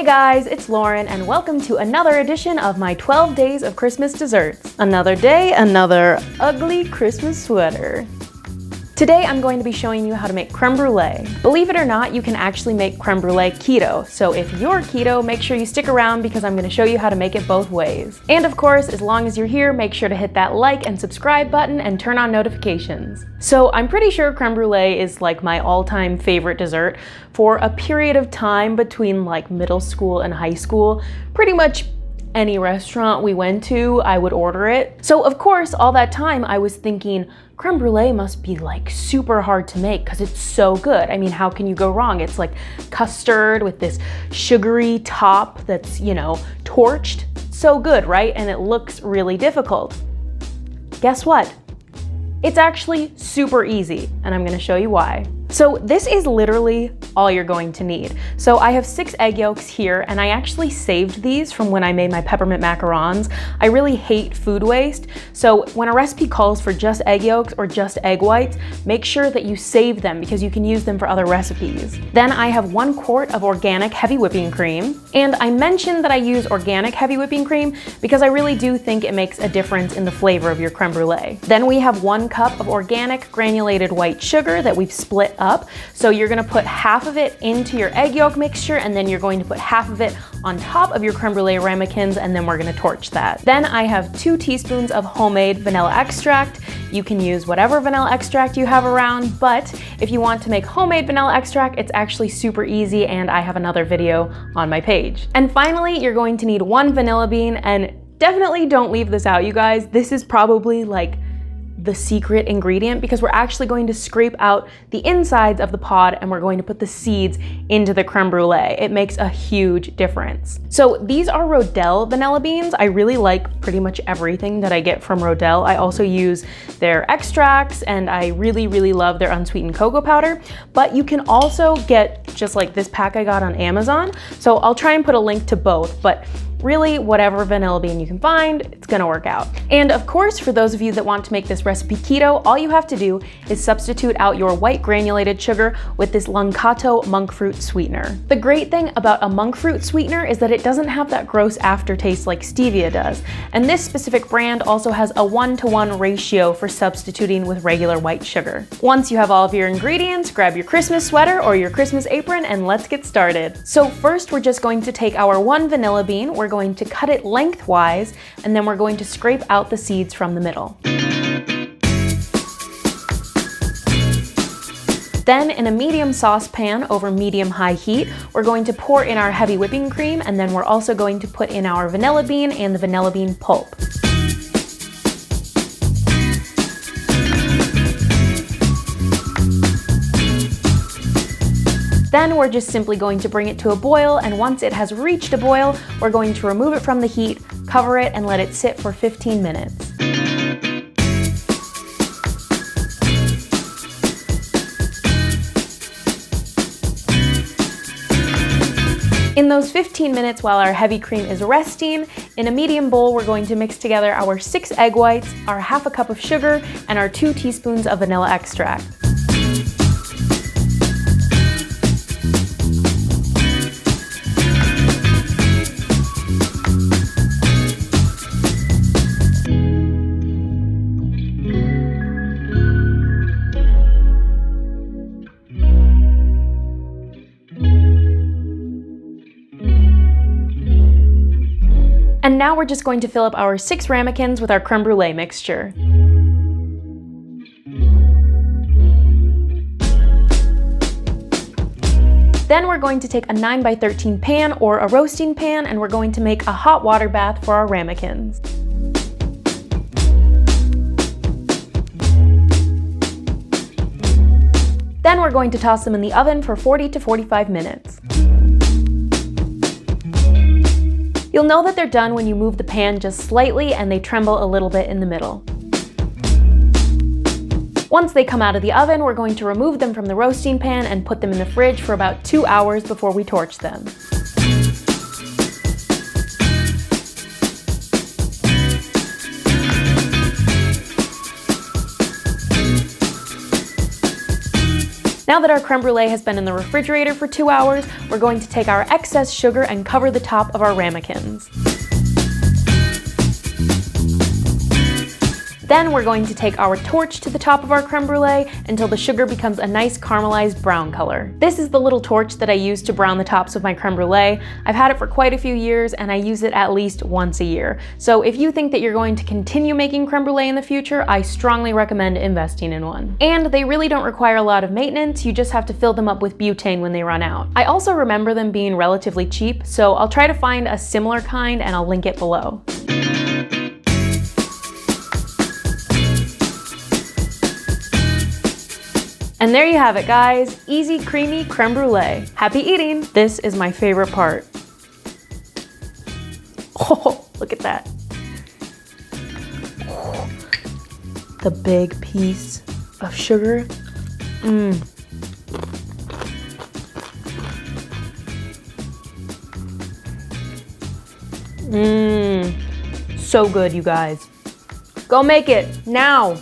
Hey guys, it's Lauren and welcome to another edition of my 12 Days of Christmas Desserts. Another day, another ugly Christmas sweater. Today I'm going to be showing you how to make crème brûlée. Believe it or not, you can actually make crème brûlée keto. So if you're keto, make sure you stick around because I'm going to show you how to make it both ways. And of course, as long as you're here, make sure to hit that like and subscribe button and turn on notifications. So I'm pretty sure crème brûlée is like my all-time favorite dessert. For a period of time between like middle school and high school, pretty much any restaurant we went to, I would order it. So of course, all that time I was thinking, crème brûlée must be like super hard to make because it's so good. I mean, how can you go wrong? It's like custard with this sugary top that's, you know, torched. So good, right? And it looks really difficult. Guess what? It's actually super easy, and I'm gonna show you why. So this is literally all you're going to need. So I have 6 egg yolks here, and I actually saved these from when I made my peppermint macarons. I really hate food waste, so when a recipe calls for just egg yolks or just egg whites, make sure that you save them because you can use them for other recipes. Then I have 1 quart of organic heavy whipping cream, and I mentioned that I use organic heavy whipping cream because I really do think it makes a difference in the flavor of your crème brûlée. Then we have 1 cup of organic granulated white sugar that we've split up. So you're gonna put half of it into your egg yolk mixture, and then you're going to put half of it on top of your crème brûlée ramekins, and then we're gonna torch that. Then I have 2 teaspoons of homemade vanilla extract. You can use whatever vanilla extract you have around, but if you want to make homemade vanilla extract, it's actually super easy, and I have another video on my page. And finally, you're going to need 1 vanilla bean, and definitely don't leave this out, you guys. This is probably like the secret ingredient because we're actually going to scrape out the insides of the pod and we're going to put the seeds into the crème brûlée. It makes a huge difference. So these are Rodell vanilla beans. I really like pretty much everything that I get from Rodell. I also use their extracts and I really love their unsweetened cocoa powder, but you can also get just like this pack I got on Amazon. So I'll try and put a link to both, but really, whatever vanilla bean you can find, it's gonna work out. And of course, for those of you that want to make this recipe keto, all you have to do is substitute out your white granulated sugar with this Lancato monk fruit sweetener. The great thing about a monk fruit sweetener is that it doesn't have that gross aftertaste like stevia does. And this specific brand also has a 1-to-1 ratio for substituting with regular white sugar. Once you have all of your ingredients, grab your Christmas sweater or your Christmas apron and let's get started. So first, we're just going to take our 1 vanilla bean, we're going to cut it lengthwise, and then we're going to scrape out the seeds from the middle. Then in a medium saucepan over medium-high heat, we're going to pour in our heavy whipping cream, and then we're also going to put in our vanilla bean and the vanilla bean pulp. Then we're just simply going to bring it to a boil, and once it has reached a boil, we're going to remove it from the heat, cover it, and let it sit for 15 minutes. In those 15 minutes while our heavy cream is resting, in a medium bowl, we're going to mix together our 6 egg whites, our ½ cup of sugar, and our 2 teaspoons of vanilla extract. And now we're just going to fill up our 6 ramekins with our crème brûlée mixture. Then we're going to take a 9x13 pan or a roasting pan, and we're going to make a hot water bath for our ramekins. Then we're going to toss them in the oven for 40 to 45 minutes. You'll know that they're done when you move the pan just slightly and they tremble a little bit in the middle. Once they come out of the oven, we're going to remove them from the roasting pan and put them in the fridge for about 2 hours before we torch them. Now that our creme brulee has been in the refrigerator for 2 hours, we're going to take our excess sugar and cover the top of our ramekins. Then we're going to take our torch to the top of our creme brulee until the sugar becomes a nice caramelized brown color. This is the little torch that I use to brown the tops of my creme brulee. I've had it for quite a few years and I use it at least once a year. So if you think that you're going to continue making creme brulee in the future, I strongly recommend investing in one. And they really don't require a lot of maintenance, you just have to fill them up with butane when they run out. I also remember them being relatively cheap, so I'll try to find a similar kind and I'll link it below. And there you have it, guys. Easy, creamy creme brulee. Happy eating! This is my favorite part. Oh, look at that. Oh, the big piece of sugar. Mmm. Mmm. So good, you guys. Go make it now.